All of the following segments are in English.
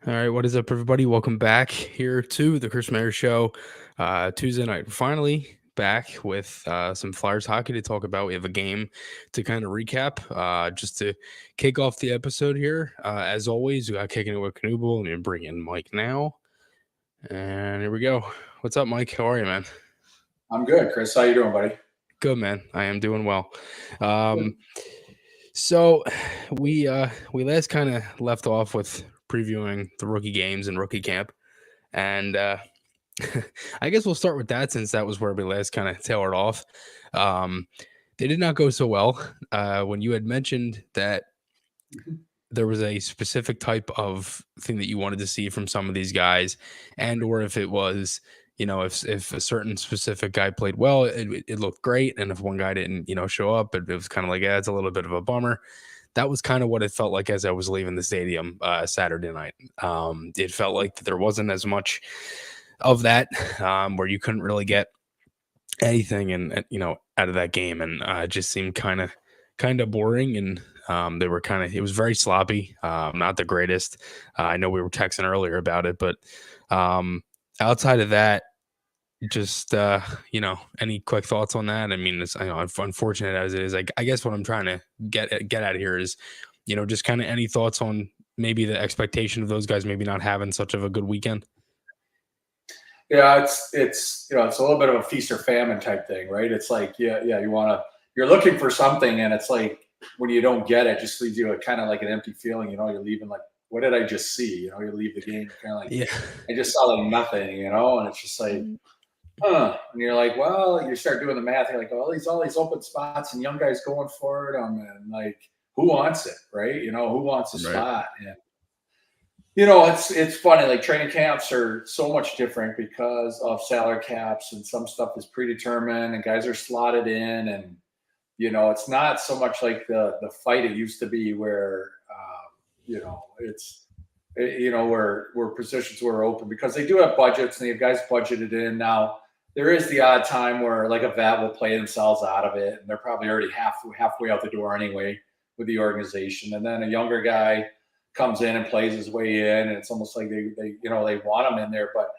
All right, what is up, everybody? Welcome back here to the Chris Maher Show. Tuesday night, we're finally back with some Flyers hockey to talk about. We have a game to kind of recap, just to kick off the episode here. As always, we got Kicking It With Knuble, and bring in Mike now. And here we go. What's up, Mike? How are you, man? I'm good, Chris. How you doing, buddy? Good, man. I am doing well. So we last kind of left off with previewing the rookie games and rookie camp, and I guess we'll start with that since that was where we last kind of tailored off. Um, they did not go so well. When you had mentioned that there was a specific type of thing that you wanted to see from some of these guys, and or if it was, if a certain specific guy played well, it looked great, and if one guy didn't, show up, it was kind of like, yeah, it's a little bit of a bummer. That was kind of what it felt like as I was leaving the stadium Saturday night. It felt like there wasn't as much of that, where you couldn't really get anything and out of that game, and it just seemed kind of boring, and they were it was very sloppy, not the greatest. I know we were texting earlier about it, but outside of that, just any quick thoughts on that? I mean, it's, I know, unfortunate as it is, I guess what I'm trying to get out of here is, just kind of any thoughts on maybe the expectation of those guys maybe not having such of a good weekend. Yeah, it's a little bit of a feast or famine type thing, right? It's like you're looking for something, and it's like when you don't get it, just leaves you kind of like an empty feeling. You're leaving like, what did I just see? You leave the game kind of like, Yeah. I just saw like nothing, and it's just like, and you're like, well, you start doing the math. You're like, oh, all these open spots and young guys going for it. And like, who wants it, right? Who wants a Right. spot? And it's funny. Like training camps are so much different because of salary caps, and some stuff is predetermined, and guys are slotted in, and it's not so much like the fight it used to be, where it's where positions were open, because they do have budgets and they have guys budgeted in. Now there is the odd time where like a vet will play themselves out of it, and they're probably already halfway out the door anyway with the organization, and then a younger guy comes in and plays his way in, and it's almost like they want him in there. But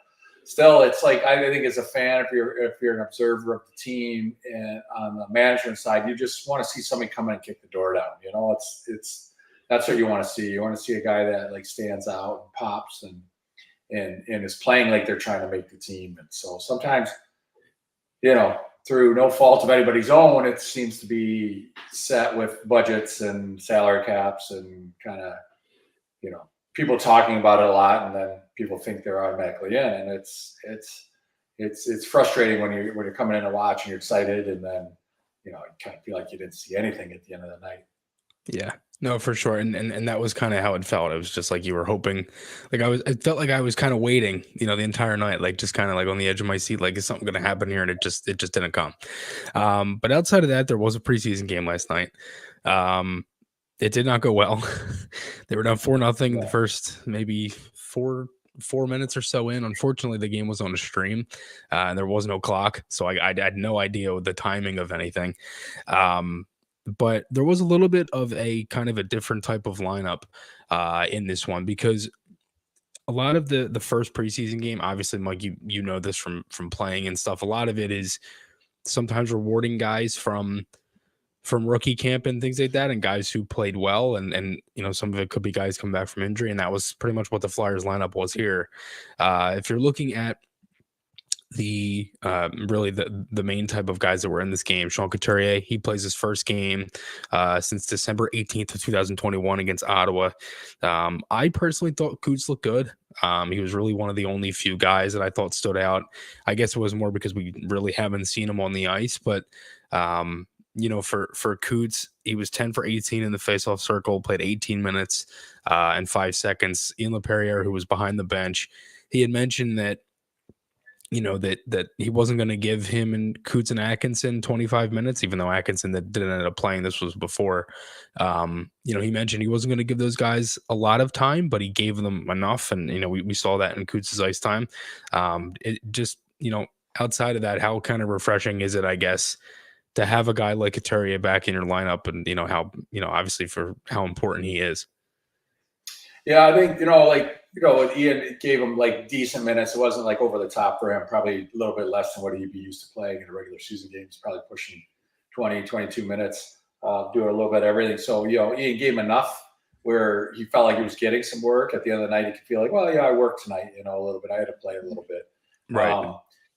still, it's like, I think as a fan, if you're an observer of the team and on the management side, you just want to see somebody come in and kick the door down. It's that's what you want to see. You want to see a guy that like stands out and pops and is playing like they're trying to make the team. And so sometimes, through no fault of anybody's own, it seems to be set with budgets and salary caps and kind of, people talking about it a lot, and then people think they're automatically in, and it's frustrating when you're coming in to watch and you're excited, and then you kind of feel like you didn't see anything at the end of the night. Yeah, no, for sure. And that was kind of how it felt. It was just like you were hoping, like it felt like I was kind of waiting, the entire night, like just kind of like on the edge of my seat, like, is something going to happen here? And it just didn't come. But outside of that, there was a preseason game last night. It did not go well. They were down 4-0 the first maybe four minutes or so in. Unfortunately, the game was on a stream, and there was no clock, so I had no idea the timing of anything. But there was a little bit of a kind of a different type of lineup in this one, because a lot of the first preseason game, obviously, Mike, you know this from playing and stuff. A lot of it is sometimes rewarding guys from rookie camp and things like that, and guys who played well, and some of it could be guys coming back from injury, and that was pretty much what the Flyers lineup was here. If you're looking at the really the main type of guys that were in this game, Sean Couturier, he plays his first game since December 18th of 2021 against Ottawa. I personally thought Coots looked good. He was really one of the only few guys that I thought stood out. I guess it was more because we really haven't seen him on the ice, but for Coots, he was 10 for 18 in the faceoff circle, played 18 minutes and 5 seconds. Ian LaPerriere, who was behind the bench, he had mentioned that that he wasn't going to give him and Coots and Atkinson 25 minutes, even though Atkinson that didn't end up playing. This was before. He mentioned he wasn't going to give those guys a lot of time, but he gave them enough, and we saw that in Coots' ice time. It just outside of that, how kind of refreshing is it, I guess, to have a guy like Couturier back in your lineup, and how obviously for how important he is. Yeah, I think Ian gave him like decent minutes. It wasn't like over the top for him, probably a little bit less than what he'd be used to playing in a regular season game. He's probably pushing 20, 22 minutes, doing a little bit of everything. So, Ian gave him enough where he felt like he was getting some work. At the end of the night, he could feel like, well, yeah, I worked tonight, a little bit. I had to play a little bit. Right.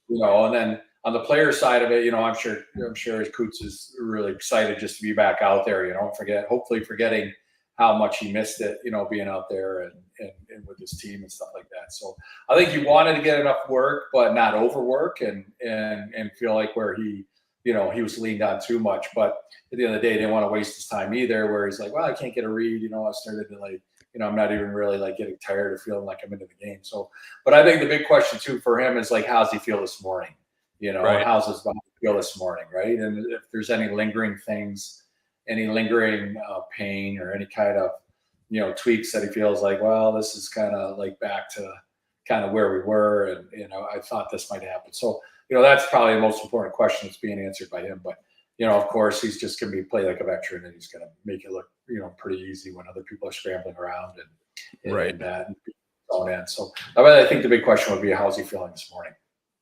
And then on the player side of it, I'm sure Coots is really excited just to be back out there, hopefully forgetting how much he missed it, being out there and with his team and stuff like that. So I think he wanted to get enough work, but not overwork and feel like where he was leaned on too much. But at the end of the day, they didn't want to waste his time either, where he's like, well, I can't get a read. I started to I'm not even really like getting tired or feeling like I'm into the game. So, but I think the big question too for him is like, how's he feel this morning? Right. How's his body feel this morning? Right. And if there's any lingering things, any lingering pain or any kind of, tweaks that he feels like, well, this is kind of like back to kind of where we were. And, I thought this might happen. So, that's probably the most important question that's being answered by him. But, of course, he's just going to be play like a veteran and he's going to make it look, pretty easy when other people are scrambling around and right. and that and on in. So I think the big question would be, how's he feeling this morning?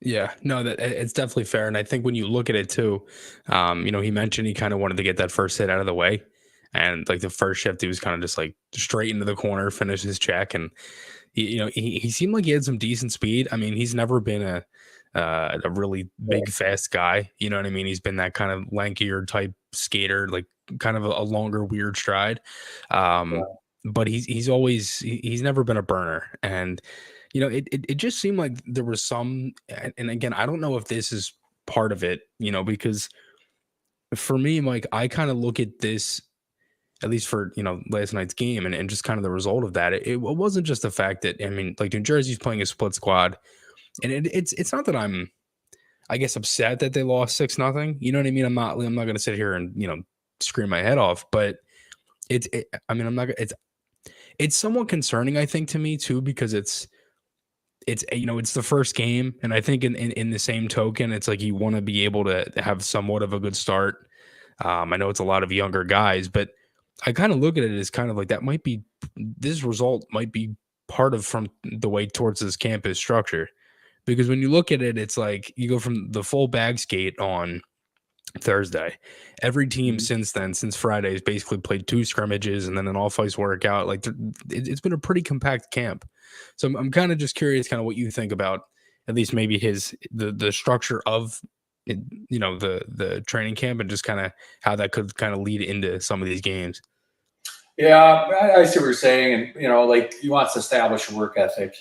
Yeah, no, that it's definitely fair. And I think when you look at it too, he mentioned he kind of wanted to get that first hit out of the way. And like the first shift, he was kind of just like straight into the corner, finish his check. And he seemed like he had some decent speed. I mean, he's never been a really big, fast guy. You know what I mean? He's been that kind of lankier type skater, like kind of a longer, weird stride. But he's never been a burner. And it just seemed like there was some, and again, I don't know if this is part of it, because for me, Mike, I kind of look at this, at least for, last night's game and just kind of the result of that. It wasn't just the fact that, I mean, like New Jersey's playing a split squad, and it's not that I'm, I guess, upset that they lost 6-0. You know what I mean? I'm not going to sit here and, scream my head off, but I mean, I'm not, it's somewhat concerning, I think, to me too, because it's the first game, and I think in the same token, it's like you want to be able to have somewhat of a good start. I know it's a lot of younger guys, but I kind of look at it as kind of like this result might be part of from the way towards this camp is structured, because when you look at it, it's like you go from the full bag skate on Thursday. Every team since then, since Friday, has basically played 2 scrimmages and then an all-ice workout. Like it's been a pretty compact camp. So I'm kind of just curious, kind of what you think about at least maybe the structure of the training camp and just kind of how that could kind of lead into some of these games. Yeah, I see what you're saying, and like he wants to establish a work ethic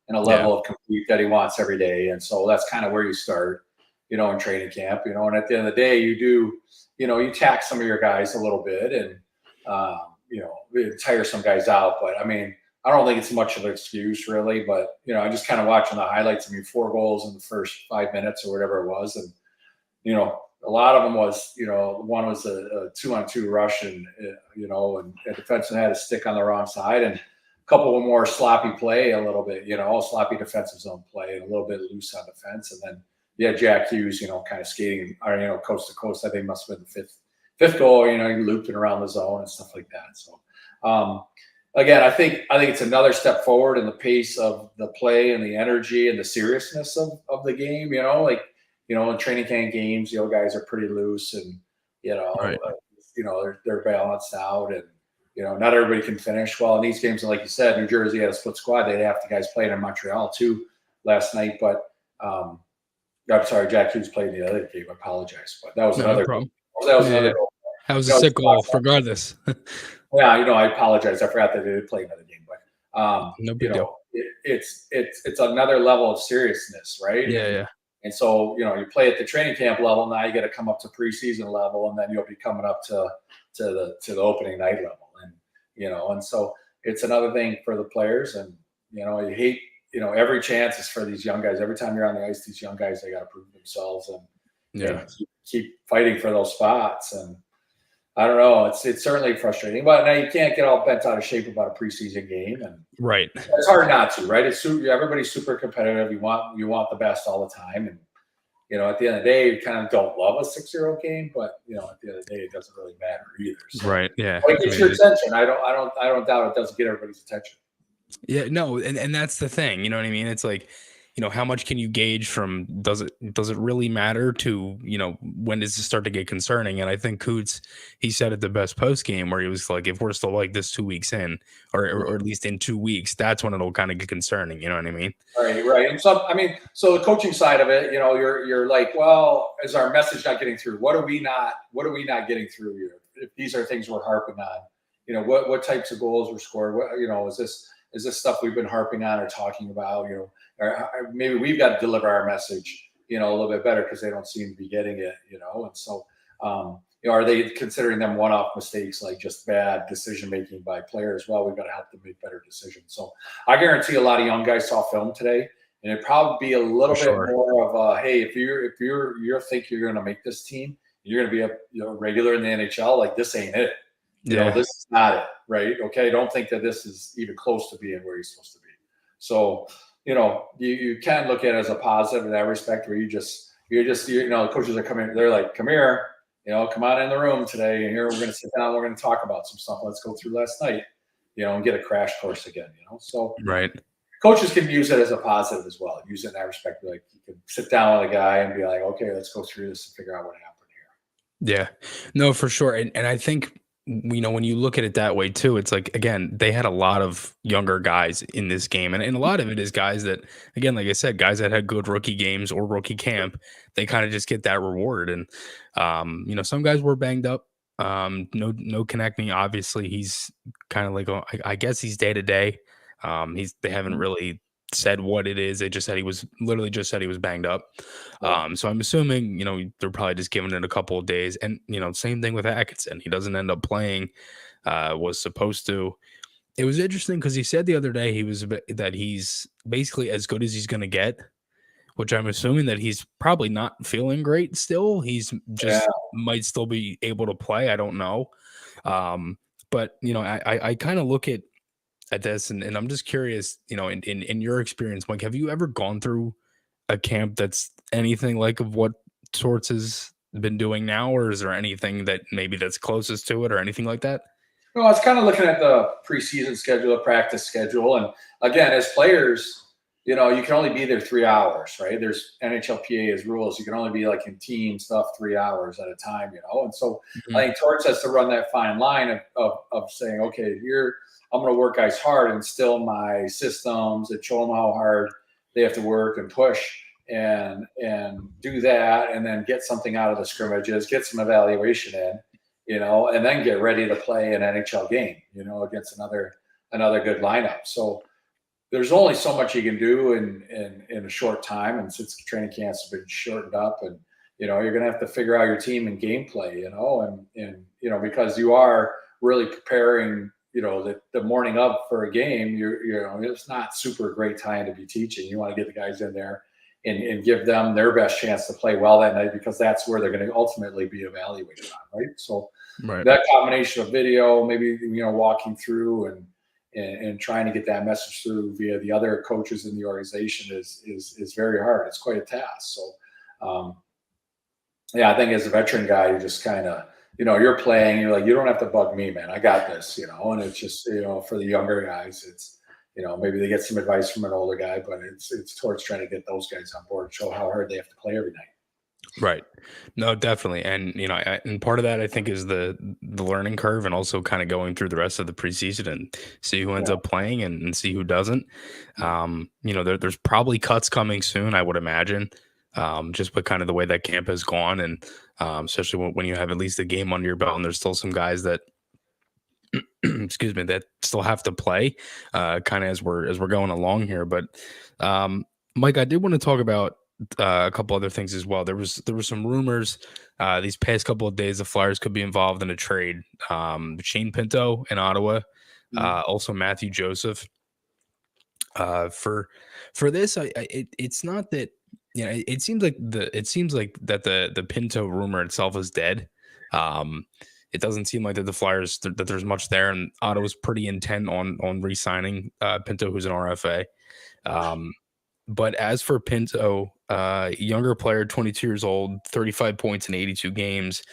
and a level of compete that he wants every day, and so that's kind of where you start. In training camp, and at the end of the day, you do, you tax some of your guys a little bit and, tire some guys out. But I mean, I don't think it's much of an excuse really, but, I just kind of watching the highlights. I mean, 4 goals in the first 5 minutes or whatever it was. And, a lot of them was, one was a 2-on-2 rush and a defenseman had a stick on the wrong side and a couple of more sloppy play a little bit, sloppy defensive zone play and a little bit loose on defense. And then, Jack Hughes, kind of skating, coast to coast. I think must have been the fifth goal. He looping around the zone and stuff like that. So, again, I think it's another step forward in the pace of the play and the energy and the seriousness of the game. In training camp games, guys are pretty loose and Right. They're balanced out and not everybody can finish. Well, in these games, like you said, New Jersey had a split squad. They had half the guys playing in Montreal too last night, but. I'm sorry, Jack Hughes played the other game. I apologize, but that was another problem. That was another goal. That was a sick goal, regardless. Yeah, I apologize. I forgot that they did play another game, but no big deal. It's another level of seriousness, right? Yeah. And so you play at the training camp level. Now you got to come up to preseason level, and then you'll be coming up to the opening night level, and and so it's another thing for the players, and you hate. Every chance is for these young guys. Every time you're on the ice, these young guys, they got to prove themselves and keep fighting for those spots. And I don't know, it's certainly frustrating, but now you can't get all bent out of shape about a preseason game. And right, it's hard not to, right? Everybody's super competitive. You want the best all the time. And, at the end of the day, you kind of don't love a 6-0 game, but at the end of the day, it doesn't really matter either. So, right. Yeah. It gets your attention. I don't doubt it doesn't get everybody's attention. Yeah, no, and that's the thing, you know what I mean? It's like, how much can you gauge from does it really matter to, when does it start to get concerning? And I think Coots, he said it the best post game where he was like, if we're still like this 2 weeks in, or at least in 2 weeks, that's when it'll kind of get concerning. You know what I mean? Right, right. And so, I mean, so the coaching side of it, you're like, well, is our message not getting through? What are we not getting through here? If these are things we're harping on, what types of goals were scored? Is this stuff we've been harping on or talking about? Or maybe we've got to deliver our message, a little bit better because they don't seem to be getting it, And so, are they considering them one-off mistakes, like just bad decision making by players? Well, we've got to help them make better decisions. So I guarantee a lot of young guys saw film today, and it'd probably be a For little bit sure. more of a, hey, if you think you're going to make this team, you're going to be a regular in the NHL. Like, this ain't it. Yeah. This is not it, right? Okay, don't think that this is even close to being where you're supposed to be. So you can look at it as a positive in that respect, where the coaches are coming, they're like, come here, come on in the room today, and here we're going to sit down, we're going to talk about some stuff. Let's go through last night, and get a crash course again. So Right. coaches can use it as a positive as well. Use it in that respect, like you can sit down with a guy and be like, okay, let's go through this and figure out what happened Yeah. No, for sure. And I think, when you look at it that way too, it's like, again, they had a lot of younger guys in this game. And a lot of it is guys that, again, like I said, guys that had good rookie games or rookie camp, they kind of just get that reward. And some guys were banged up. No Konechny, obviously he's kind of like, I guess he's day to day. They haven't here. really said what it is. They just said he was literally just said he was banged up. Right. So I'm assuming, they're probably just giving it a couple of days. And, same thing with Atkinson. He doesn't end up playing, was supposed to. It was interesting because he said the other day that he's basically as good as he's going to get, which I'm assuming that he's probably not feeling great still. He's Yeah. just might still be able to play. I don't know. But, I kind of look at this and I'm just curious, in your experience, Mike, have you ever gone through a camp that's anything like of what Sorts has been doing now, or is there anything that maybe that's closest to it or anything like that? No, I was kind of looking at the preseason schedule, the practice schedule, and again, as players, you can only be there 3 hours, right? There's NHLPA's rules. You can only be like in team stuff 3 hours at a time, And so I Mhm. think Torts has to run that fine line of saying, okay, here I'm going to work guys hard and instill my systems and show them how hard they have to work and push and do that, and then get something out of the scrimmages, get some evaluation in, and then get ready to play an NHL game, against another good lineup. So there's only so much you can do in a short time, and since training camps have been shortened up, and you're going to have to figure out your team and gameplay, and because you are really preparing, the morning of for a game, it's not super great time to be teaching. You want to get the guys in there and give them their best chance to play well that night, because that's where they're going to ultimately be evaluated on, right? So Right. that combination of video, maybe walking through and trying to get that message through via the other coaches in the organization is very hard. It's quite a task. So, yeah, I think as a veteran guy, you just kind of you're playing. You're like, you don't have to bug me, man. I got this. And it's just for the younger guys, it's maybe they get some advice from an older guy, but it's towards trying to get those guys on board, show how hard they have to play every night. Right. No, definitely. And and part of that I think is the learning curve, and also kind of going through the rest of the preseason and see who ends Yeah. up playing and see who doesn't. There's probably cuts coming soon, I would imagine. Just with kind of the way that camp has gone, and especially when you have at least a game under your belt, and there's still some guys that excuse me, that still have to play, kind of as we're going along here. But um, Mike, I did want to talk about a couple other things as well. There were some rumors these past couple of days the Flyers could be involved in a trade. Shane Pinto in Ottawa, Mhm. also Matthew Joseph. For this, it's not that it seems like that the Pinto rumor itself is dead. Um, it doesn't seem like that the Flyers that there's much there, and Ottawa's pretty intent on re-signing Pinto, who's an RFA. Um, but as for Pinto, younger player, 22 years old, 35 points in 82 games.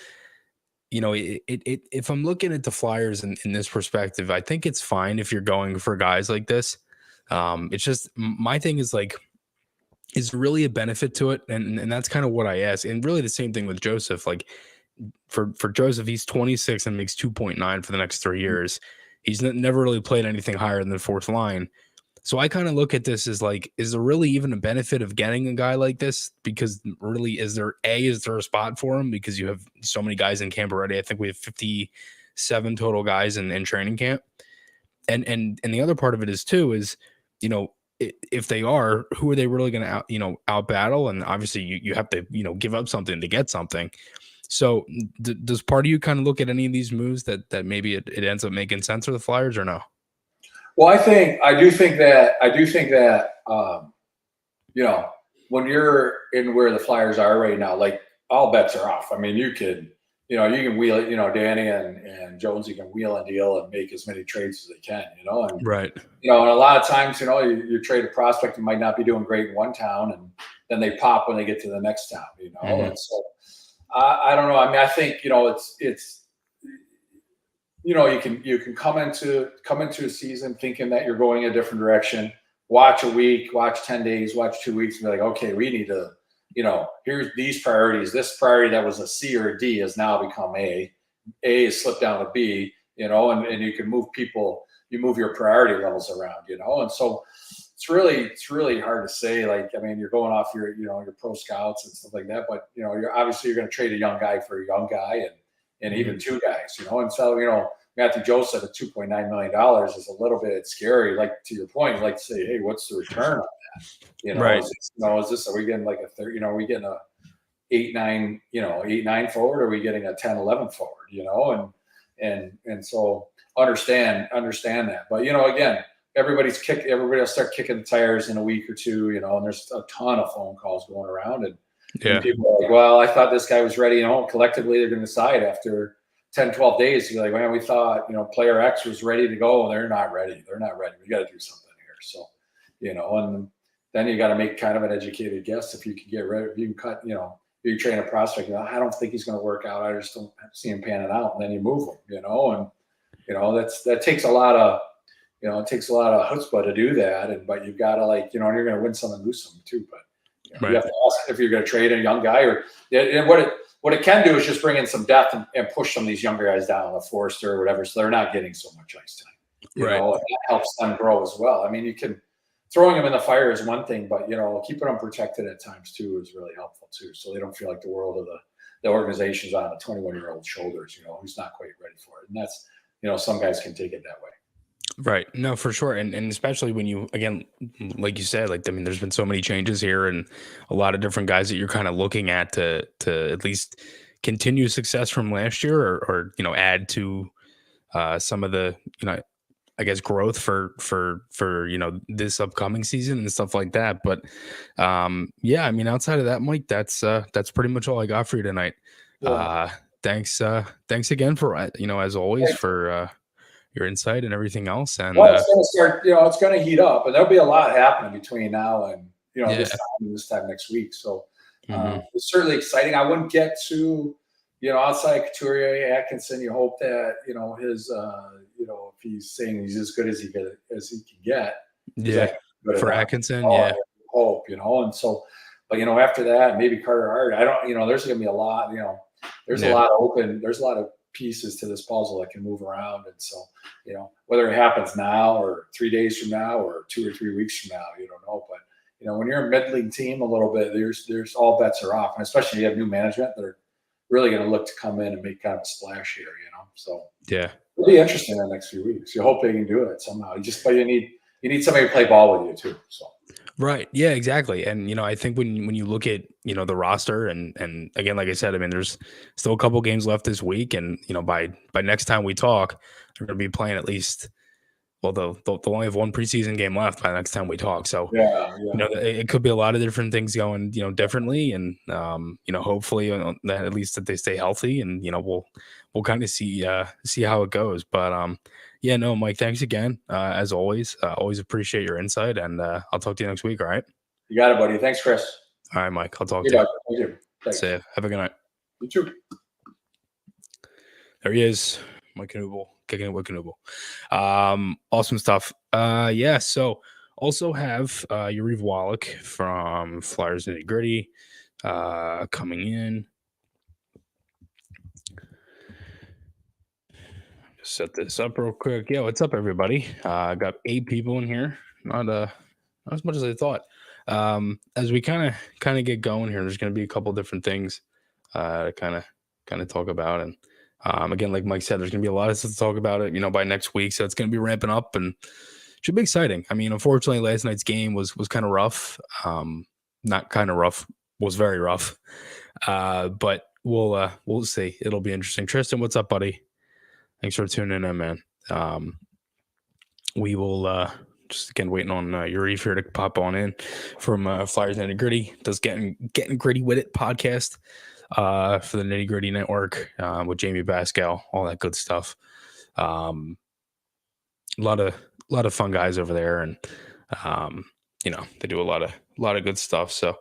if I'm looking at the Flyers in this perspective, I think it's fine if you're going for guys like this. It's just my thing is like, is really a benefit to it, and that's kind of what I ask. And really the same thing with Joseph. Like for Joseph, he's 26 and makes 2.9 for the next 3 years. He's never really played anything higher than the fourth line. So I kind of look at this as like, is there really even a benefit of getting a guy like this? Because really, is there a spot for him? Because you have so many guys in camp already. I think we have 57 total guys in training camp. And the other part of it is too is, if they are, who are they really going to out battle? And obviously you have to, give up something to get something. So does part of you kind of look at any of these moves that maybe it ends up making sense for the Flyers or no? Well, I do think that when you're in where the Flyers are right now, like all bets are off. I mean, you can wheel it, Danny and Jonesy can wheel and deal and make as many trades as they can, and right. And a lot of times, you trade a prospect who might not be doing great in one town, and then they pop when they get to the next town, Mm-hmm. And so I don't know. I mean, I think it's you can come into a season thinking that you're going a different direction. Watch a week, watch 10 days, watch 2 weeks, and be like, okay, we need to, here's these priorities. This priority that was a C or a D has now become A. A is slipped down to B, and you can move people. You move your priority levels around, and so it's really hard to say. Like, I mean, you're going off your pro scouts and stuff like that, but you're obviously going to trade a young guy for a young guy and even two guys, and so Matthew Joseph at $2.9 million is a little bit scary. Like, to your point, you like to say, hey, what's the return on that? Right. Are we getting like a third? Are we getting a 8-9 forward? Or are we getting a 10-11 forward? And so understand that. But again, everybody will start kicking the tires in a week or two, and there's a ton of phone calls going around, and people are like, well, I thought this guy was ready. Collectively they're going to decide after 10, 12 days. You're like, man, we thought, player X was ready to go. They're not ready. We got to do something here. So, and then you got to make kind of an educated guess if you can get rid of, you can cut, you train a prospect, I don't think he's going to work out. I just don't see him panning out. And then you move him, and, that takes a lot of, chutzpah to do that. But you've got to you're going to win some and lose some too. But right. You have to ask if you're going to trade a young guy and what it can do is just bring in some depth and push some of these younger guys down, a Forster or whatever, so they're not getting so much ice time. And that helps them grow as well. I mean, throwing them in the fire is one thing, but keeping them protected at times too is really helpful too, so they don't feel like the world of the organization's on a 21-year-old shoulders, who's not quite ready for it. And that's some guys can take it that way. Right. No, for sure. And especially when you, again, like you said, there's been so many changes here and a lot of different guys that you're kind of looking at to at least continue success from last year or add to some of the, I guess growth for this upcoming season and stuff like that. But yeah, I mean, outside of that, Mike, that's pretty much all I got for you tonight. Yeah. Thanks again for, as always, for your insight and everything else. And it's going to start, it's going to heat up, and there'll be a lot happening between now and this time next week. So it's certainly exciting. I wouldn't get to outside Couturier, Atkinson. You hope that his if he's saying he's as good as he can get. Yeah, for Atkinson, hope and so, but after that, maybe Carter Hart. I don't. There's going to be a lot. There's a lot of open. There's a lot of pieces to this puzzle that can move around, and so whether it happens now or 3 days from now or 2 or 3 weeks from now, you don't know. But when you're a mid-league team a little bit, there's all bets are off, and especially if you have new management that are really going to look to come in and make kind of a splash here. So yeah, it'll be interesting in the next few weeks. You hope they can do it somehow. But you need somebody to play ball with you too. So. Right. Yeah, exactly. And, I think when you look at, the roster and again, like I said, I mean, there's still a couple games left this week. And, by next time we talk, they're going to be playing at least, well, they'll only have one preseason game left by the next time we talk. So, it could be a lot of different things going, differently. And, hopefully that at least that they stay healthy and, we'll kind of see how it goes. But, yeah, no, Mike, thanks again. As always, always appreciate your insight, and I'll talk to you next week. All right. You got it, buddy. Thanks, Chris. All right, Mike. I'll talk to you. Thank you. Thanks. See ya. Have a good night. You too. There he is, Mike Knuble, kicking it with Knuble. Awesome stuff. Yeah. So also have Yuriv Wallach from Flyers Nitty Gritty coming in. Just set this up real quick. Yeah, what's up, everybody? I got 8 people in here. Not as much as I thought. As we kind of get going here, there's going to be a couple different things to kind of talk about, and again, like Mike said, there's going to be a lot of stuff to talk about it, by next week. So it's going to be ramping up and should be exciting. I mean, unfortunately, last night's game was kind of rough. Not kind of rough, was very rough. But we'll see. It'll be interesting. Tristan, what's up, buddy? Thanks for tuning in, man. We will just again waiting on Yuri here to pop on in from Flyers Nitty Gritty. Does getting gritty with it podcast for the Nitty Gritty Network with Jamie Pascal, all that good stuff. A lot of fun guys over there, and they do a lot of good stuff. So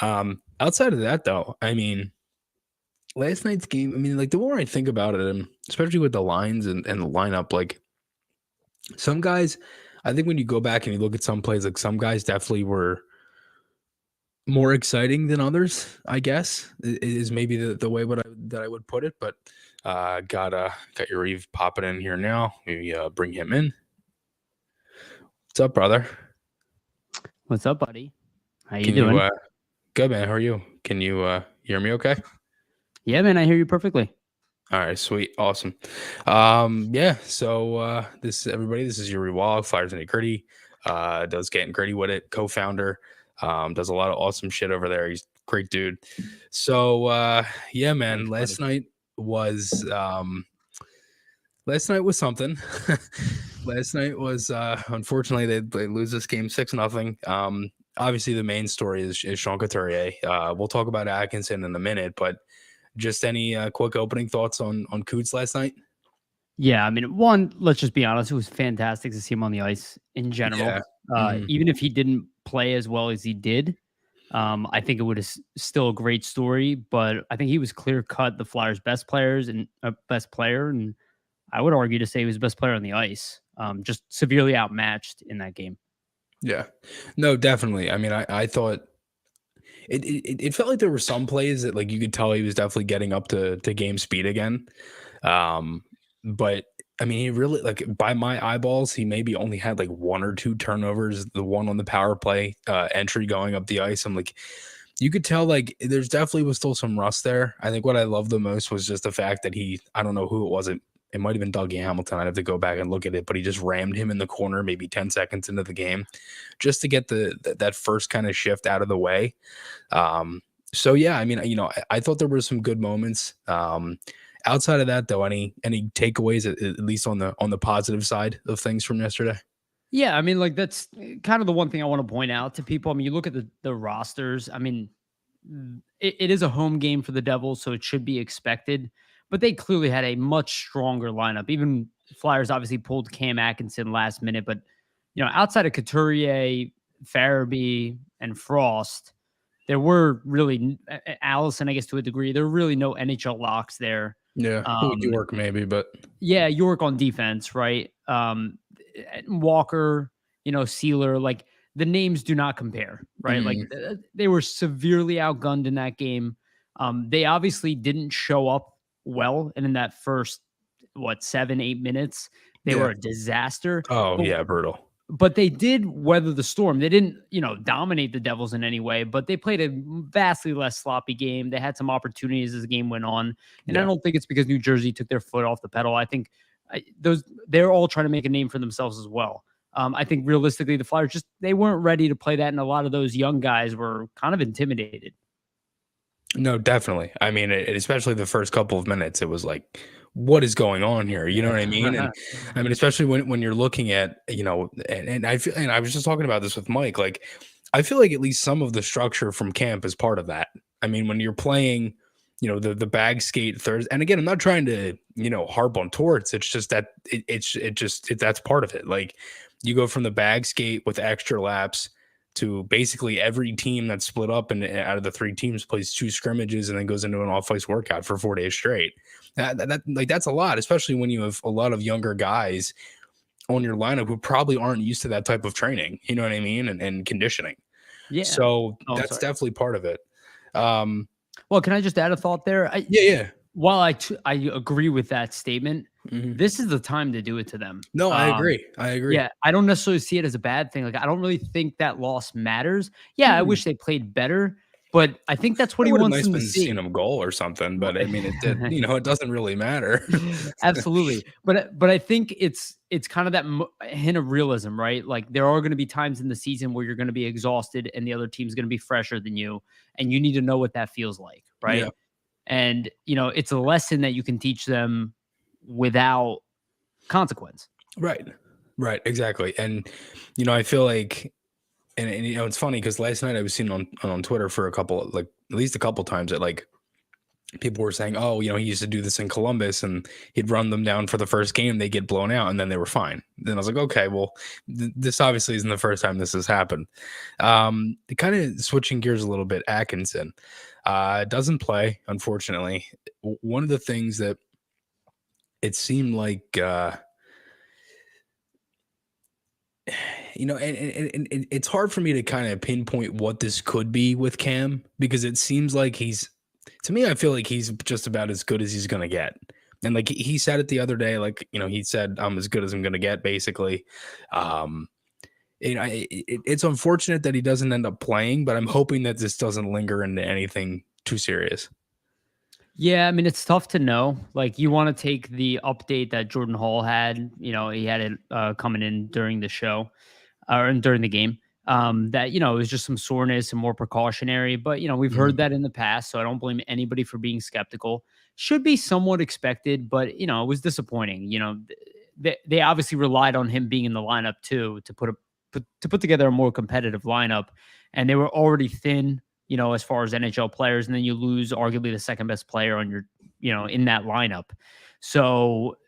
outside of that, though, I mean, last night's game, I mean, like, the more I think about it, and especially with the lines and the lineup, like, some guys, I think when you go back and you look at some plays, like, some guys definitely were more exciting than others, I guess, is maybe the way that I would put it. But got Yuriv popping in here now. Maybe bring him in. What's up, brother? What's up, buddy? How you doing? Good, man. How are you? Can you hear me okay? Yeah, man, I hear you perfectly. All right, sweet, awesome. Yeah. So this is Yuri Wallach, Flyers Nitty Gritty. Does getting gritty with it, co-founder. Does a lot of awesome shit over there. He's a great dude. So yeah, man. Last night was something. Last night was unfortunately they lose this game 6-0. Obviously the main story is Sean Couturier. We'll talk about Atkinson in a minute, but just any quick opening thoughts on Coots last night? Yeah, I mean, one, let's just be honest, it was fantastic to see him on the ice in general. Yeah. Even if he didn't play as well as he did, I think it would have still a great story. But I think he was clear cut the Flyers' best player, and I would argue to say he was the best player on the ice. Just severely outmatched in that game. Yeah, no, definitely. I mean, I thought it felt like there were some plays that, like, you could tell he was definitely getting up to game speed again. But I mean, he really, like, by my eyeballs, he maybe only had like 1 or 2 turnovers. The one on the power play entry going up the ice. I'm like, you could tell, like, there's definitely was still some rust there. I think what I loved the most was just the fact that I don't know who it was. It might have been Dougie Hamilton. I'd have to go back and look at it, but he just rammed him in the corner maybe 10 seconds into the game just to get that first kind of shift out of the way. So yeah, I mean, I thought there were some good moments. Outside of that, though, any takeaways at least on the positive side of things from yesterday? Yeah, I mean, like, that's kind of the one thing I want to point out to people. I mean, you look at the rosters. I mean, it is a home game for the Devils, so it should be expected. But they clearly had a much stronger lineup. Even Flyers obviously pulled Cam Atkinson last minute, but outside of Couturier, Farabee, and Frost, there were really Allison, I guess, to a degree. There were really no NHL locks there. Yeah, York maybe, but yeah, York on defense, right? Walker, Sealer, like, the names do not compare, right? Like, they were severely outgunned in that game. They obviously didn't show up well, and in that first 7-8 minutes, they were a disaster. Brutal. But they did weather the storm. They didn't, dominate the Devils in any way, but they played a vastly less sloppy game. They had some opportunities as the game went on. And I don't think it's because New Jersey took their foot off the pedal. I think they're all trying to make a name for themselves as well. I think realistically, the Flyers they weren't ready to play that. And a lot of those young guys were kind of intimidated. No, definitely. I mean, especially the first couple of minutes, it was like, what is going on here? You know what I mean? And I mean, especially when you're looking at, and I feel, and I was just talking about this with Mike, like, I feel like at least some of the structure from camp is part of that. I mean, when you're playing, the bag skate Thursday, and again, I'm not trying to, harp on Torts. It's just that that's part of it. Like, you go from the bag skate with extra laps to basically every team that's split up and out of the 3 teams plays 2 scrimmages and then goes into an off-ice workout for 4 days straight. That's a lot, especially when you have a lot of younger guys on your lineup who probably aren't used to that type of training, you know what I mean, and conditioning. Yeah. So Oh, that's sorry. definitely part of it. Well, can I just add a thought there? Yeah. While I agree with that statement, Mhm. this is the time to do it to them. No, I agree. Yeah, I don't necessarily see it as a bad thing. Like, I don't really think that loss matters. Yeah, I wish they played better, but I think that's what It he would have wants nice them to been seeing see. him goal or something, but I mean, it did. It doesn't really matter. Absolutely. But I think it's kind of that hint of realism, right? Like, there are going to be times in the season where you're going to be exhausted and the other team's going to be fresher than you, and you need to know what that feels like, right? Yeah. And it's a lesson that you can teach them without consequence. Right. Exactly. And I feel like, and it's funny because last night I was seeing on Twitter for at least a couple times that like people were saying, oh, he used to do this in Columbus and he'd run them down for the first game, they get blown out, and then they were fine. Then I was like, okay, well, this obviously isn't the first time this has happened. Kind of switching gears a little bit, Atkinson doesn't play, unfortunately. One of the things that it seemed like, and it's hard for me to kind of pinpoint what this could be with Cam, because it seems like to me, I feel like he's just about as good as he's going to get. And like he said it the other day, like, he said, I'm as good as I'm going to get, basically. It's unfortunate that he doesn't end up playing, but I'm hoping that this doesn't linger into anything too serious. Yeah, I mean, it's tough to know. Like, you want to take the update that Jordan Hall had. He had it coming in during the show or during the game. That it was just some soreness and more precautionary. But we've heard that in the past, so I don't blame anybody for being skeptical. Should be somewhat expected, but it was disappointing. They obviously relied on him being in the lineup too to put together a more competitive lineup, and they were already thin, as far as NHL players, and then you lose arguably the second best player on your, in that lineup. So,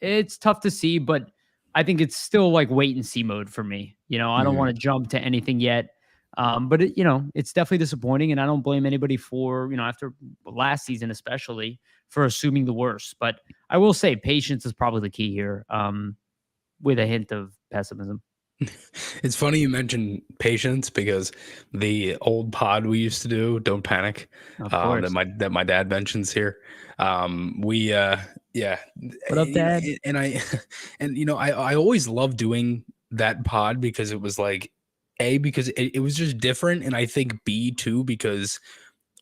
it's tough to see, but I think it's still like wait and see mode for me. I don't want to jump to anything yet. But it's definitely disappointing, and I don't blame anybody for, after last season, especially, for assuming the worst. But I will say patience is probably the key here, with a hint of pessimism. It's funny you mentioned patience, because the old pod we used to do, Don't Panic, Of course. that my dad mentions here. Yeah. What up, Dad? I always loved doing that pod because it was like, because it was just different, and I think B too, because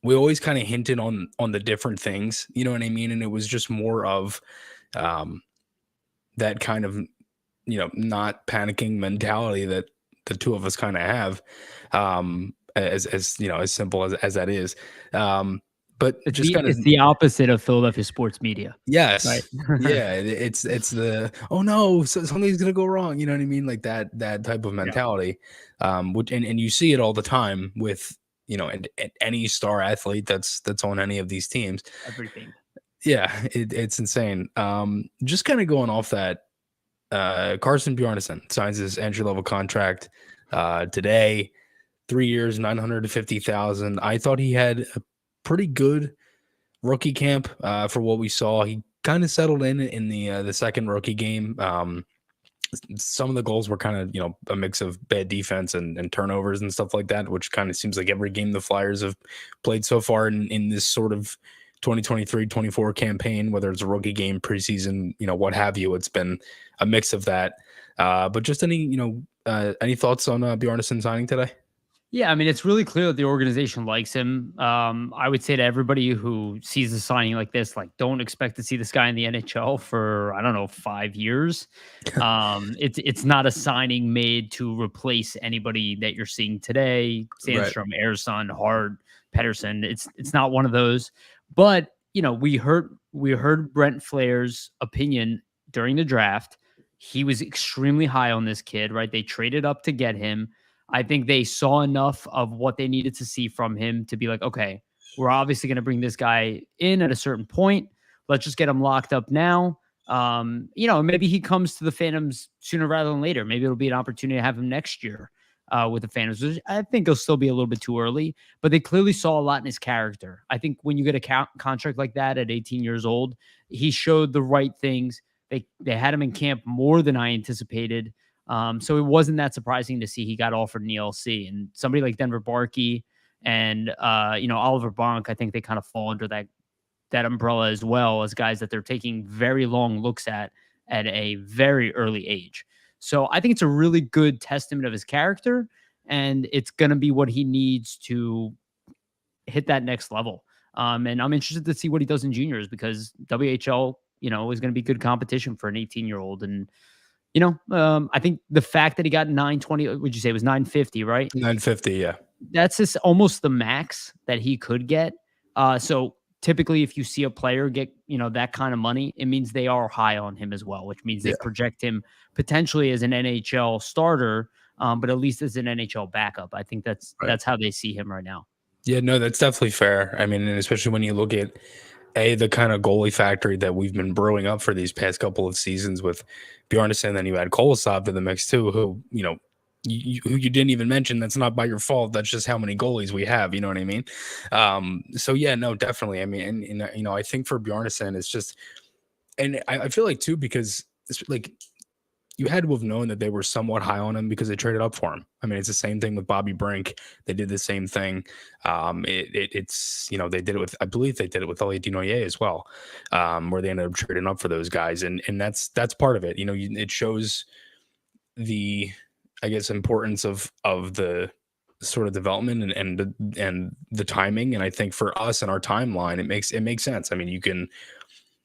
we always kind of hinted on the different things, you know what I mean? And it was just more of that kind of not panicking mentality that the two of us kind of have, as simple as that is. But It's the opposite of Philadelphia sports media. Yes. Right. Yeah. It's the, oh no, so something's going to go wrong. You know what I mean? Like that type of mentality, which, and you see it all the time with, and any star athlete that's on any of these teams. Everything. Yeah. It's insane. Just kind of going off that, Carson Bjarnason signs his entry-level contract today, 3 years, $950,000. I thought he had a pretty good rookie camp for what we saw. He kind of settled in the second rookie game. Some of the goals were kind of a mix of bad defense and turnovers and stuff like that, which kind of seems like every game the Flyers have played so far in this sort of 2023-24 campaign, whether it's a rookie game, preseason, what have you. It's been a mix of that. But just any thoughts on Bjarnason signing today? Yeah, I mean, it's really clear that the organization likes him. I would say to everybody who sees a signing like this, like, don't expect to see this guy in the NHL for, I don't know, 5 years. It's not a signing made to replace anybody that you're seeing today. Sandstrom, right. Ersson, Hart, Pettersson. It's not one of those. But we heard Brent Flair's opinion during the draft. He was extremely high on this kid, right? They traded up to get him. I think they saw enough of what they needed to see from him to be like, okay, we're obviously going to bring this guy in at a certain point. Let's just get him locked up now. Maybe he comes to the Phantoms sooner rather than later. Maybe it'll be an opportunity to have him next year. with the Phantoms, which I think it'll still be a little bit too early, but they clearly saw a lot in his character. I think when you get a contract like that at 18 years old, he showed the right things. They had him in camp more than I anticipated. So it wasn't that surprising to see he got offered an ELC, and somebody like Denver Barkey and Oliver Bonk, I think they kind of fall under that umbrella as well, as guys that they're taking very long looks at a very early age. So I think it's a really good testament of his character, and it's going to be what he needs to hit that next level. And I'm interested to see what he does in juniors, because WHL, is going to be good competition for an 18-year-old. And, I think the fact that he got 920, would you say it was 950, right? 950, yeah. That's just almost the max that he could get. So typically, if you see a player get, that kind of money, it means they are high on him as well, which means they project him potentially as an NHL starter, but at least as an NHL backup. I think that's how they see him right now. Yeah, no, that's definitely fair. I mean, and especially when you look at the kind of goalie factory that we've been brewing up for these past couple of seasons with Bjarnason, then you add Kolosov to the mix too, who, who you didn't even mention. That's not by your fault. That's just how many goalies we have. You know what I mean? So yeah, no, definitely. I mean, and I think for Bjarnason, it's just, and I feel like too, because it's like, you had to have known that they were somewhat high on him because they traded up for him. I mean, it's the same thing with Bobby Brink. They did the same thing. It's they did it with, I believe they did it with Elliot Desnoyers as well, where they ended up trading up for those guys, and that's part of it. It shows the, I guess, importance of the sort of development and the timing. And I think for us and our timeline, it makes sense. I mean,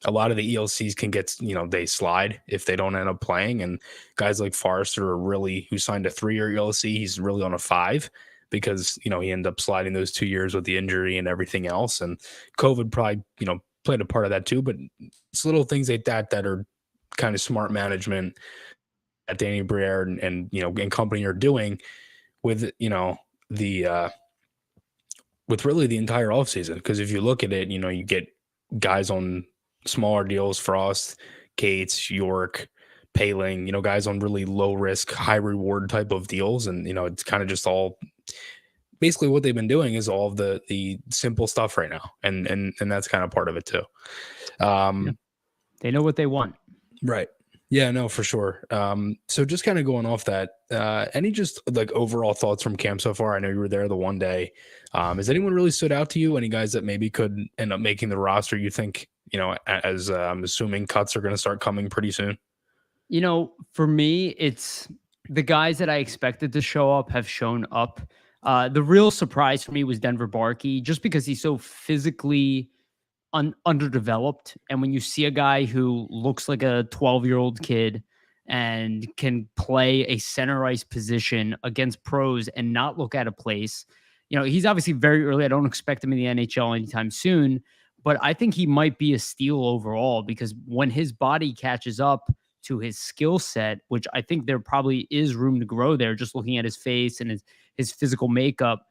a lot of the ELCs can get, they slide if they don't end up playing. And guys like Forrester who signed a 3-year ELC, he's really on a 5 because, he ended up sliding those 2 years with the injury and everything else. And COVID probably, played a part of that too. But it's little things like that are kind of smart management that Danny Briere and company are doing with, with really the entire offseason. Because if you look at it, you get guys on smaller deals, Frost, Cates, York, Paling, guys on really low risk, high reward type of deals. And, it's kind of just all basically what they've been doing is all of the simple stuff right now. And that's kind of part of it too. They know what they want. Right. Yeah, no, for sure. So just kind of going off that, any just like overall thoughts from camp so far? I know you were there the one day. Has anyone really stood out to you? Any guys that maybe could end up making the roster, you think, as I'm assuming cuts are going to start coming pretty soon? For me, it's the guys that I expected to show up have shown up. The real surprise for me was Denver Barkey, just because he's so physically underdeveloped. And when you see a guy who looks like a 12-year-old kid and can play a center ice position against pros and not look out of place, he's obviously very early. I don't expect him in the NHL anytime soon, but I think he might be a steal overall, because when his body catches up to his skill set, which I think there probably is room to grow there, just looking at his face and his physical makeup,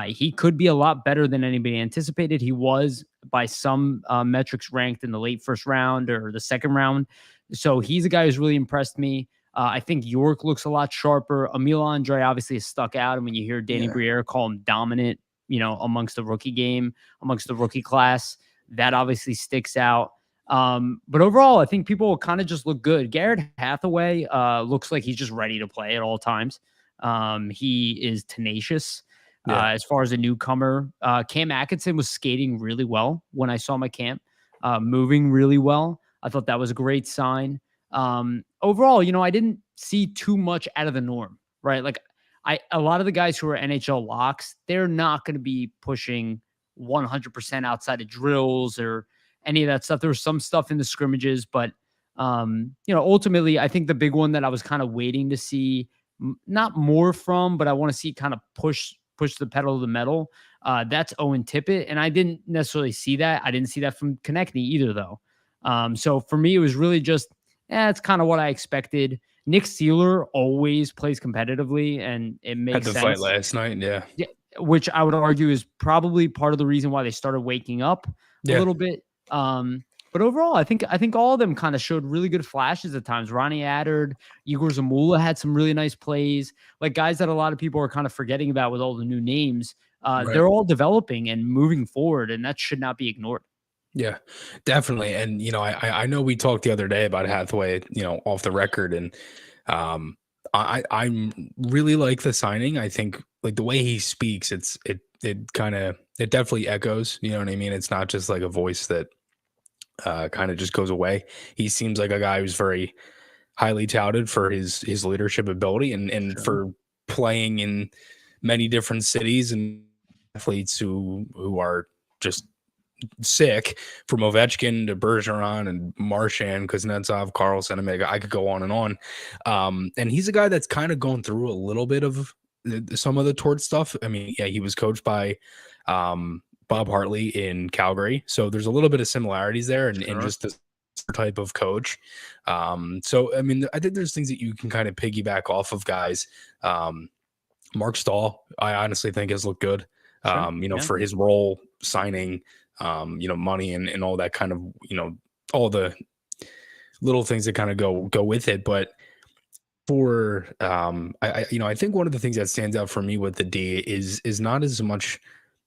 he could be a lot better than anybody anticipated. He was, by some metrics, ranked in the late first round or the second round. So he's a guy who's really impressed me. I think York looks a lot sharper. Emil Andre obviously has stuck out. And when you hear Danny Briere call him dominant, amongst the rookie game, amongst the rookie class, that obviously sticks out. But overall, I think people will kind of just look good. Garrett Hathaway looks like he's just ready to play at all times. He is tenacious. As far as a newcomer, Cam Atkinson was skating really well when I saw him at camp, moving really well. I thought that was a great sign. Overall, I didn't see too much out of the norm, right? Like a lot of the guys who are NHL locks, they're not going to be pushing 100% outside of drills or any of that stuff. There was some stuff in the scrimmages, but ultimately, I think the big one that I was kind of waiting to see, not more from, but I want to see kind of push the pedal to the metal. That's Owen Tippett. And I didn't necessarily see that. I didn't see that from Konechny either, though. So for me, it was really just, it's kind of what I expected. Nick Seeler always plays competitively, and it makes sense. Had the fight last night, yeah. Which I would argue is probably part of the reason why they started waking up a little bit. But overall, I think all of them kind of showed really good flashes at times. Ronnie Addard, Igor Zamula had some really nice plays, like guys that a lot of people are kind of forgetting about with all the new names. Right. They're all developing and moving forward, and that should not be ignored. Yeah, definitely. And I know we talked the other day about Hathaway, off the record, and I'm really like the signing. I think like the way he speaks, it definitely echoes. You know what I mean? It's not just like a voice that kind of just goes away. He seems like a guy who's very highly touted for his leadership ability and Sure. for playing in many different cities and athletes who are just sick, from Ovechkin to Bergeron and Marchand, Kuznetsov, Carlson, Omega. I could go on and on. And he's a guy that's kind of going through a little bit of some of the Tort stuff. I mean, yeah, he was coached by Bob Hartley in Calgary, so there's a little bit of similarities there, and Sure. just this type of coach. So I mean, I think there's things that you can kind of piggyback off of guys. Mark Stahl, I honestly think has looked good. Sure. Yeah. For his role signing, money and all that kind of, all the little things that kind of go with it. But for I think one of the things that stands out for me with the D is not as much,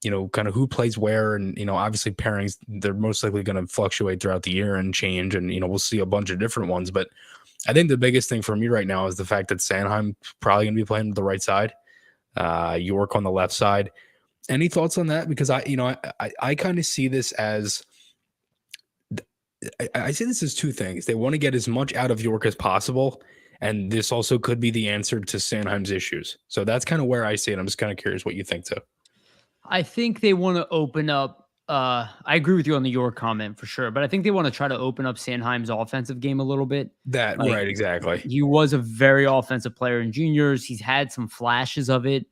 kind of who plays where, and obviously pairings, they're most likely going to fluctuate throughout the year and change, and we'll see a bunch of different ones. But I think the biggest thing for me right now is the fact that Sanheim's probably going to be playing to the right side, York on the left side. Any thoughts on that? Because I kind of see this as I see this as two things. They want to get as much out of York as possible, and this also could be the answer to Sanheim's issues. So that's kind of where I see it. I'm just kind of curious what you think too. I think they want to open up. I agree with you on the York comment for sure, but I think they want to try to open up Sanheim's offensive game a little bit. That Like, right, exactly. he was a very offensive player in juniors. He's had some flashes of it.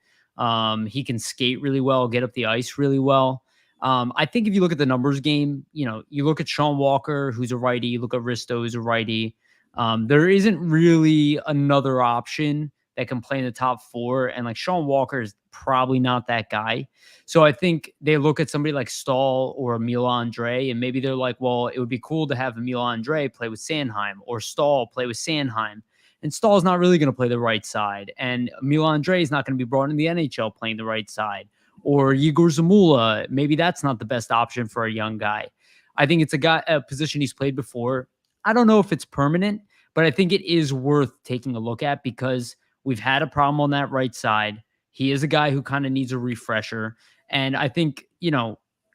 He can skate really well, get up the ice really well. I think if you look at the numbers game, you look at Sean Walker, who's a righty, you look at Risto, who's a righty. There isn't really another option that can play in the top four. And like Sean Walker is probably not that guy. So I think they look at somebody like Stahl or Emil Andre, and maybe they're like, well, it would be cool to have Emil Andre play with Sanheim or Stahl play with Sanheim. And Stahl's not really going to play the right side. And Emil Andre is not going to be brought in the NHL playing the right side. Or Igor Zamula, maybe that's not the best option for a young guy. I think it's a position he's played before. I don't know if it's permanent, but I think it is worth taking a look at because we've had a problem on that right side. He is a guy who kind of needs a refresher. And I think,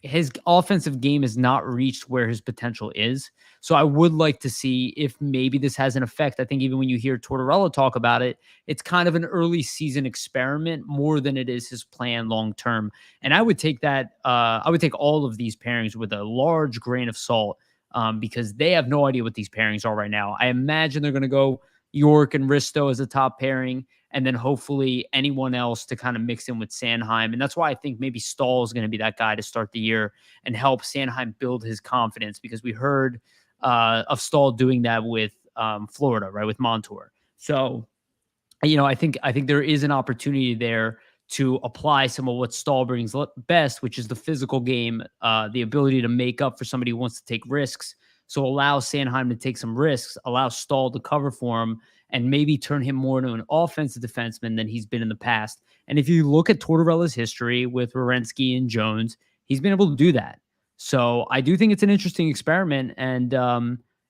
his offensive game has not reached where his potential is. So I would like to see if maybe this has an effect. I think even when you hear Tortorella talk about it, it's kind of an early season experiment more than it is his plan long term. And I would take that. I would take all of these pairings with a large grain of salt because they have no idea what these pairings are right now. I imagine they're going to go York and Risto as a top pairing, and then hopefully anyone else to kind of mix in with Sanheim. And that's why I think maybe Stahl is going to be that guy to start the year and help Sanheim build his confidence, because we heard of Stahl doing that with Florida, right, with Montour. So, I think there is an opportunity there to apply some of what Stahl brings best, which is the physical game, the ability to make up for somebody who wants to take risks. So allow Sanheim to take some risks, allow Stahl to cover for him, and maybe turn him more into an offensive defenseman than he's been in the past. And if you look at Tortorella's history with Werenski and Jones, he's been able to do that. So I do think it's an interesting experiment, and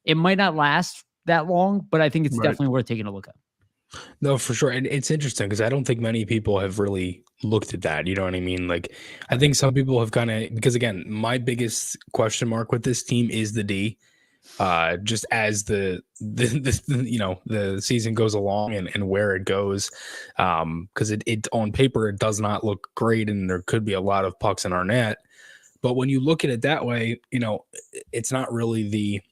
it might not last that long, but I think it's Right. definitely worth taking a look at. No, for sure. And it's interesting because I don't think many people have really looked at that. You know what I mean? Like, I think some people have kind of, because again, my biggest question mark with this team is the D. Just as the the season goes along and where it goes, because it on paper it does not look great, and there could be a lot of pucks in our net. But when you look at it that way, it's not really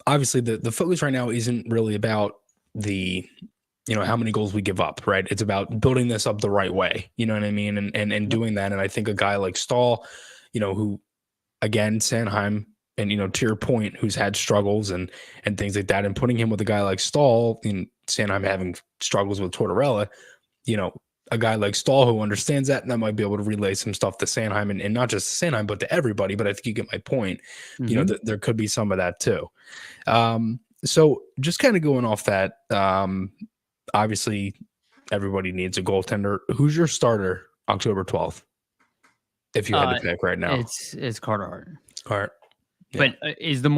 obviously the focus right now isn't really about the how many goals we give up, right? It's about building this up the right way, you know what I mean, and doing that. And I think a guy like Stahl, who again Sanheim, and to your point, who's had struggles and things like that, and putting him with a guy like Stahl, and Sanheim having struggles with Tortorella, a guy like Stahl who understands that, and that might be able to relay some stuff to Sanheim, and not just to Sanheim, but to everybody. But I think you get my point. You know, there could be some of that too. So just kind of going off that, obviously everybody needs a goaltender. Who's your starter October 12th? If you had to pick right now, it's Carter Hart. Hart. Yeah. But is the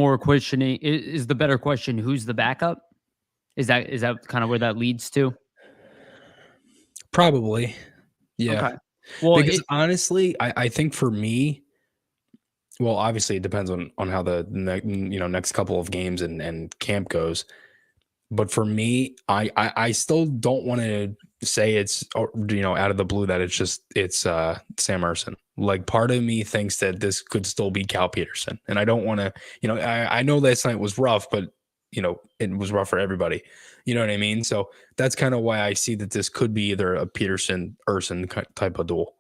better question who's the backup? Is that kind of where that leads to? Probably. Yeah. Okay. Well, because honestly, I think for me, well, obviously it depends on how the next couple of games and camp goes. But for me, I still don't want to say it's out of the blue that it's Sam Ersson. Like, part of me thinks that this could still be Cal Peterson, and I don't want to. I know last night was rough, but it was rough for everybody. You know what I mean? So that's kind of why I see that this could be either a Peterson Ersson type of duel.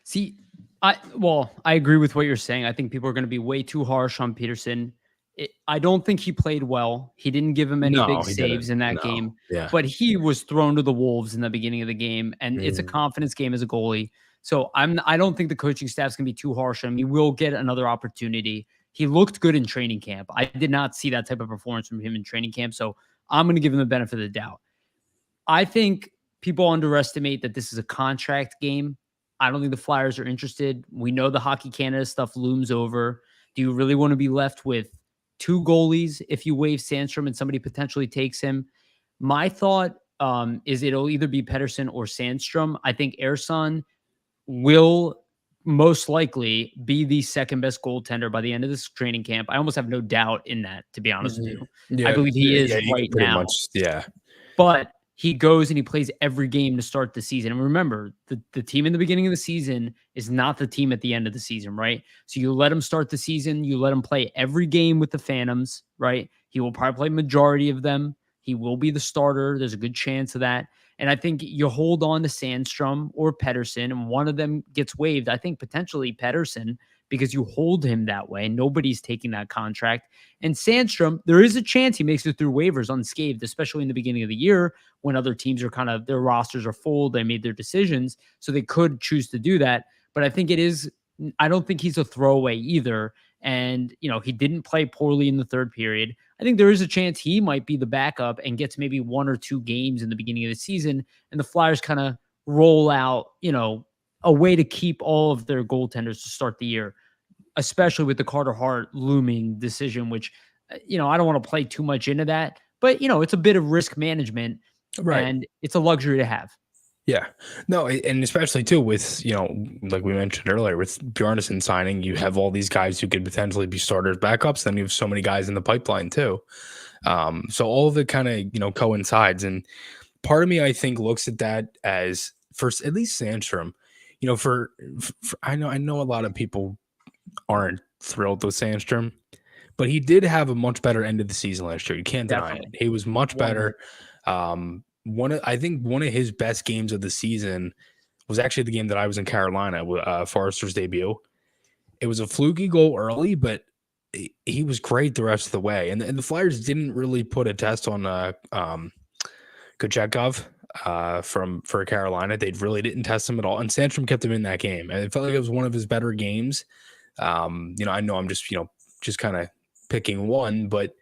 See, I agree with what you're saying. I think people are going to be way too harsh on Peterson. I don't think he played well. He didn't give him any big saves in that game. Yeah. But he was thrown to the wolves in the beginning of the game, and it's a confidence game as a goalie. So I don't think the coaching staff's going to be too harsh on him. He will get another opportunity. He looked good in training camp. I did not see that type of performance from him in training camp, so I'm going to give him the benefit of the doubt. I think people underestimate that this is a contract game. I don't think the Flyers are interested. We know the Hockey Canada stuff looms over. Do you really want to be left with two goalies if you waive Sandstrom and somebody potentially takes him? My thought is it'll either be Pettersson or Sandstrom. I think Ersson will most likely be the second best goaltender by the end of this training camp. I almost have no doubt in that, to be honest with you. Yeah, I believe he is right now. Much, yeah. But he goes and he plays every game to start the season. And remember, the team in the beginning of the season is not the team at the end of the season, right? So you let him start the season. You let him play every game with the Phantoms, right? He will probably play majority of them. He will be the starter. There's a good chance of that. And I think you hold on to Sandstrom or Pettersson, and one of them gets waived. I think potentially Pettersson, because you hold him that way. Nobody's taking that contract. And Sandstrom, there is a chance he makes it through waivers unscathed, especially in the beginning of the year when other teams are kind of, their rosters are full. They made their decisions, so they could choose to do that. But I think I don't think he's a throwaway either. And, he didn't play poorly in the third period. I think there is a chance he might be the backup and gets maybe one or two games in the beginning of the season. And the Flyers kind of roll out, a way to keep all of their goaltenders to start the year, especially with the Carter Hart looming decision, which, I don't want to play too much into that, but, it's a bit of risk management, right? And it's a luxury to have. Yeah, no, and especially too with, like we mentioned earlier, with Bjarnason signing, you have all these guys who could potentially be starters, backups. Then you have so many guys in the pipeline too. So all of it kind of, coincides. And part of me, I think, looks at that as, first, at least Sandstrom, for I know a lot of people aren't thrilled with Sandstrom, but he did have a much better end of the season last year. You can't deny it. He was much better. I think one of his best games of the season was actually the game that I was in Carolina with Forrester's debut. It was a fluky goal early, but he was great the rest of the way. And the Flyers didn't really put a test on Kochetkov for Carolina. They really didn't test him at all. And Sandstrom kept him in that game. And it felt like it was one of his better games. I know I'm just kind of picking one, but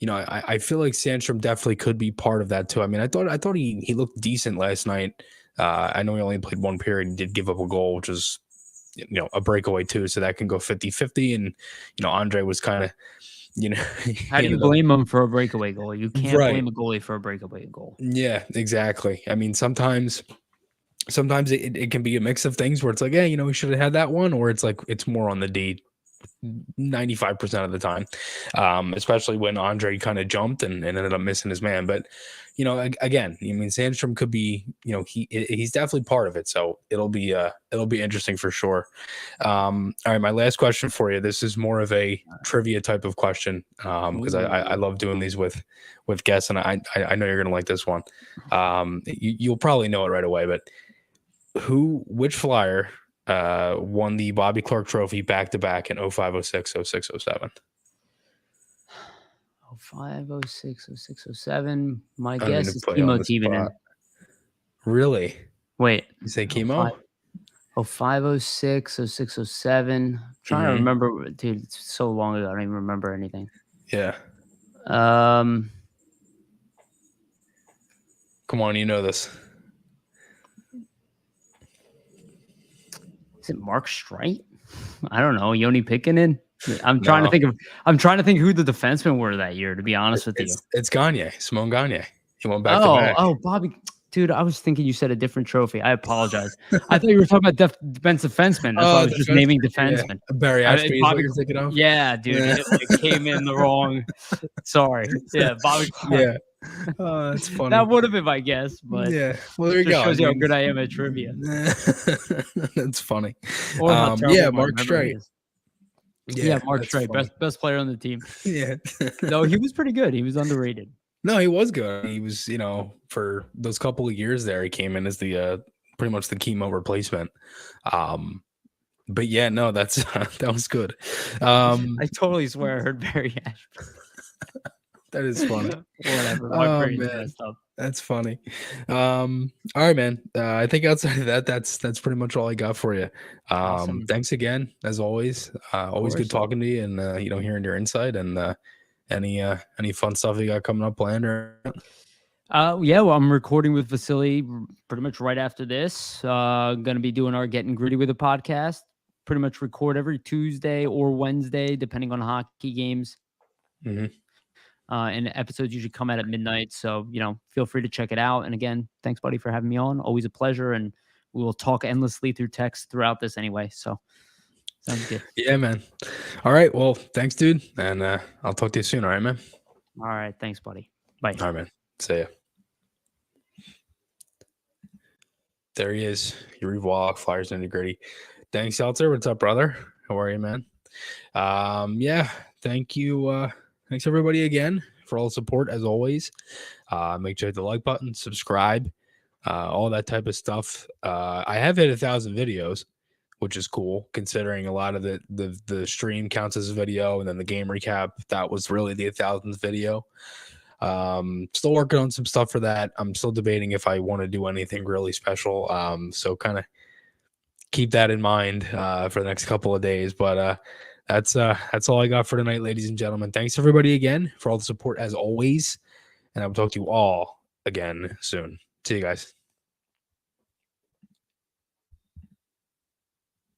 I feel like Sandstrom definitely could be part of that too. I mean, I thought he looked decent last night. I know he only played one period and did give up a goal, which was, a breakaway too. So that can go 50-50. And, Andre was kind of, how do you blame him for a breakaway goal? You can't blame a goalie for a breakaway goal. Yeah, exactly. I mean, sometimes it can be a mix of things where it's like, hey, we should have had that one, or it's like, it's more on the D 95% of the time, especially when Andre kind of jumped and ended up missing his man. But again, Sandstrom could be, he's definitely part of it, so it'll be interesting for sure. All right, my last question for you. This is more of a trivia type of question, because I love doing these with guests, and I know you're gonna like this one. You'll probably know it right away, but which Flyer won the Bobby Clark Trophy back-to-back in 05, 06, 06, 07. 05, 06, 06, 07. My guess is Timo Timonen. Really? Wait. You say Oh, chemo? 05, 06, 06, 07. Trying to Mhm. remember, dude. It's so long ago. I don't even remember anything. Yeah. Um, Come on, you know this. is it Mark Streit? I don't know. Yoni Pikkinen. I'm trying to No. think of. I'm trying to think who the defensemen were that year. To be honest with you. It's Gagne, Simone Gagne. He went back to back. Oh, Bobby. Dude, I was thinking you said a different trophy. I apologize. I thought you were talking about defensive defensemen. That's why I was just naming defensemen. Yeah. Barry Ashby is what Bobby, you're thinking of? yeah, dude, it like came in the wrong. Sorry, yeah, Bobby Clark. Yeah. Oh, that's funny. That would have been my guess, but Yeah. Well, there you just go. shows you how good I am at trivia. That's funny. Or how terrible Yeah, my Mark memory Streit. is. Yeah, Mark that's Streit, funny. best player on the team. Yeah. No, he was pretty good. He was underrated. No, he was good. He was, for those couple of years there, he came in as the pretty much the chemo replacement. But yeah, no, that's that was good. I totally swear I heard Barry Ashby. That is funny. Whatever. My Oh, brain's man. messed up. That's funny. All right, man. I think outside of that, that's pretty much all I got for you. Awesome. Thanks again, as always. Always good course. talking to you and hearing your insight and any fun stuff you got coming up planned or Yeah, well, I'm recording with Vasily pretty much right after this. Gonna be doing our Getting Gritty with a podcast. Pretty much record every Tuesday or Wednesday, depending on hockey games. Mhm. And episodes usually come out at midnight. So, feel free to check it out. And again, thanks, buddy, for having me on. Always a pleasure. And we will talk endlessly through text throughout this anyway. So sounds good. Yeah, man. All right. Well, thanks, dude. And I'll talk to you soon. All right, man. All right. Thanks, buddy. Bye. All right, man. See ya. There he is. Yuri Wallach, Flyers Nitty Gritty. Thanks, Seltzer. What's up, brother? How are you, man? Yeah. Thank you. Thanks everybody again for all the support as always. Make sure to hit the like button, subscribe, all that type of stuff. I have hit 1,000 videos, which is cool considering a lot of the stream counts as a video, and then the game recap that was really the 1,000th video. Still working on some stuff for that. I'm still debating if I want to do anything really special. So kind of keep that in mind for the next couple of days. But that's all I got for tonight, ladies and gentlemen. Thanks everybody again for all the support as always, and I will talk to you all again soon. See you guys.